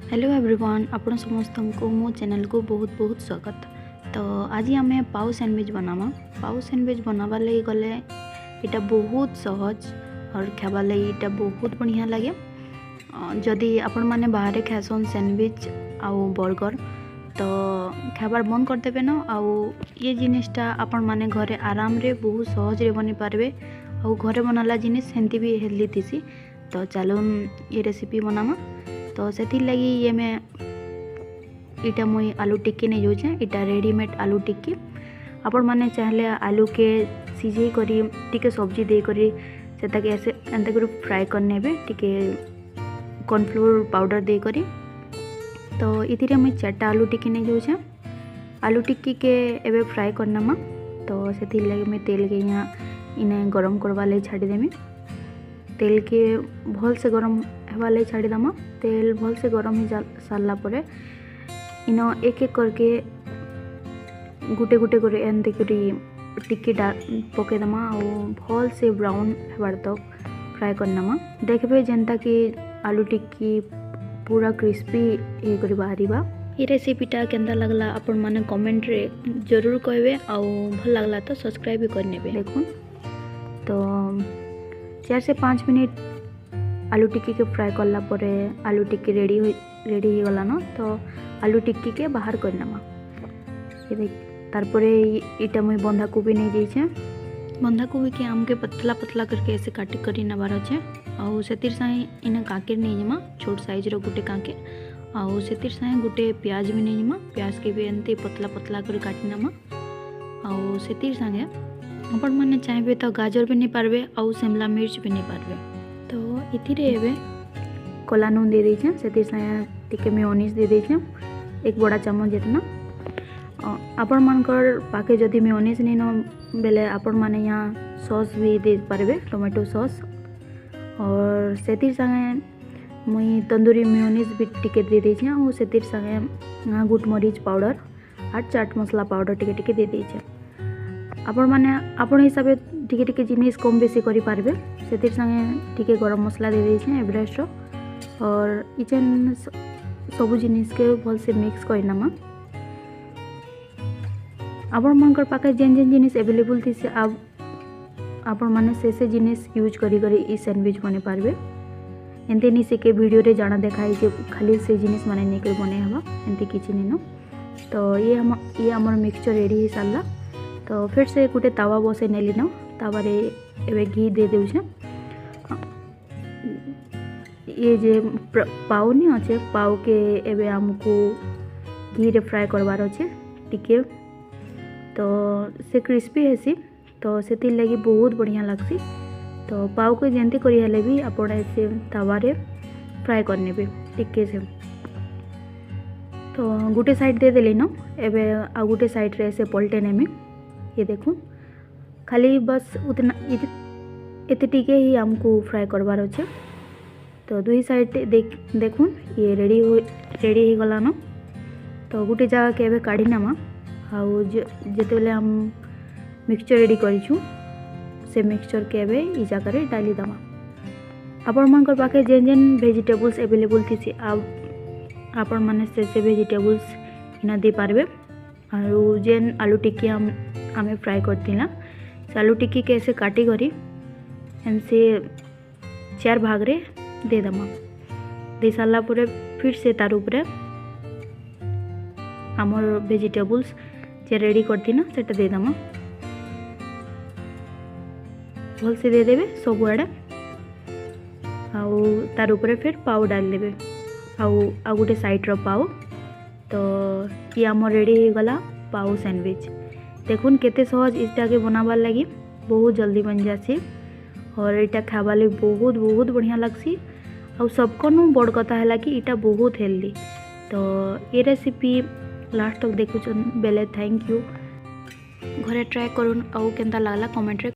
Hello everyone, आपण समस्त को मो चैनल को बहुत बहुत स्वागत। तो आज आम पाव सैंडविच बनामा। पाव सैंडविच बनावा लगी गले इटा बहुत सहज और खावा लगी इटा बहुत बढ़िया लगे। जदि आपण माने बाहर खासन सैंडविच आउ बर्गर तो खाबार बंद करदेवे न। आउ ये जिनिसटा आपण माने घरे आराम रे बहुत सहज रे बनी पारबे। आउ घरे बनाला जिनिस सेंती भी हेल्दी थीसी। तो चलो ये रेसिपी बनामा। तो से लगी ये मैं इटा मुई आलू टिक्की नहीं जाऊे। इटा रेडीमेड आलू टिक्की आपण माने चाहले आलू के सीझे करी टिके सब्जी दे करी से ताके ऐसे एंता करी फ्राई करने बे टिके कॉर्नफ्लोर पाउडर दे करी। तो इथिरे मुई 4टा आलू टिक्की नहीं जाऊे। आलू टिक्की के एबे फ्राई करना मा। तो से लगी मैं तेल के यहाँ इन्हें गरम करवा ले छाड़ी देमी। तेल के भल से गरम हवा ले छाड़ी दमा। तेल भल से गरम हो सारा पर इन एक एक करके गुटे गुटे कर एंते टिक्की पकईदमा और भल से ब्राउन हबार तक फ्राए करनमा। देखबे जेनता कि आलू टिक्की पूरा क्रिस्पी ये कर बाहर। ये रेसिपीटा केंदा लगला आपण माने कमेंट रे जरूर कहबे। आउ भल लगला तो सब्सक्राइब भी करनेबे। देखुन तो 4 से 5 मिनट आलू टिक्की के फ्राई करला परे आलू टिक्की रेडी हो गला न। तो आलू टिक्की के बाहर करनमा। ये देख तारपरे इटा मुई बंधा कोबी नहीं जाइछे। बंधा कोबी के आम के पतला पतला करके ऐसे काटी करी नबार अच्छे। आउ सेतिर साए इने काकेर नहीं जमा छोट साइज रो गुटे काकेर। आउ सेतिर साए गुटे प्याज भी नहीं जमा। प्याज के भी एंते पतला पतला कर काटी नमा। आउ सेतिर संगे आपण माने चाहबे तो गाजर भी नहीं पारबे आउ शिमला मिर्च भी नहीं पारबे। तो इथिरे एबे कला नून दे देछे। सेतिर साए टिके मेयोनीज दे देछे 1 बड़ा चम्मच जितना। आपण मानकर पाके जदि मेयोनीज नहीं न बेले आपण माने यहाँ सॉस भी दे पारबे टोमेटो सॉस। और सेतिर संगे मुई तंदूरी मेयोनीज भी टिके दे देछे। और सेतिर संगे गुट मरीच पाउडर और चाट मसला पाउडर टिके टिके दे देछे। आपण माने आपण हिसाब से टिके टिके जिनिस कम बेसी करि पारबे। सेतिर संगे टिके गरम मसला दे देछे एवरेस्ट रो। और इचेन सबु जिनिस के भल से मिक्स करनामा। आपण मानकर पाखे जेन जेन जिनिस अवेलेबल थी से आपण माने से जिनिस यूज करी करी ई सैंडविच बने पारबे। एंते नहीं से के वीडियो रे जाना देखाई जे खाली से जिनिस माने नहीं कर बने हवा एंते किछि नहीं न। तो ये हमर मिक्सचर रेडी हो सारला। तो फिर से गोटे तावा बसे नेली न। तावारे एबे घी दे देउछे। ये जे पाव नहीं अच्छे पाव के एबे हमको घी रे फ्राई करवार अच्छे टिके। तो से क्रिस्पी हेसी तो से लगी बहुत बढ़िया लगसी। तो पाव को जेंती करी हेले भी आपण ऐसे तावारे फ्राई करने भी टिके से। तो गोटे साइड दे देली न। एबे आ गोटे साइड रे ऐसे पलटे नेमी। ये देखो खाली बस उतना इतने टिके ही हमको फ्राई करवार अच्छे। तो दुई साइड देखुन ये रेडी हो गला न। तो गोटे जगह के एबे काढ़ी नमा। आउ जेतेबेले हम मिक्सचर रेडी करिछु से मिक्सचर के एबे ई जगह रे डाली दमा। आपण मानकर पाखे जेन जेन वेजिटेबल्स अवेलेबल थी से आपण माने से वेजिटेबल्स इना दे पारबे। और जेन आलू टिक्की हमें फ्राई करती ना से आलू टिक्की के ऐसे काटी करी एनसे 4 भाग रे दे दमा। दे सारा पूरे फिर से तार उपरे हमर वेजिटेबल्स जे रेडी करती ना सेटा दे दमा। भल से दे देबे सब आड़े। आउ तार उपरे फिर पाव डाल देबे आ गोटे साइड रो पाव। तो ये हमर रेडी हो गला पाव सैंडविच। देखुन केते सहज इटा के बनाबार लगी बहुत जल्दी बन जासी। और इटा खावा ले बहुत बहुत बढ़िया लगसी। और सबको नु बड़ कथा है कि इटा बहुत हेल्दी। तो ये रेसिपी लास्ट तक देखुछन बेले थैंक यू। घरे ट्राई करूँ आउ केंता लागला कमेंट रे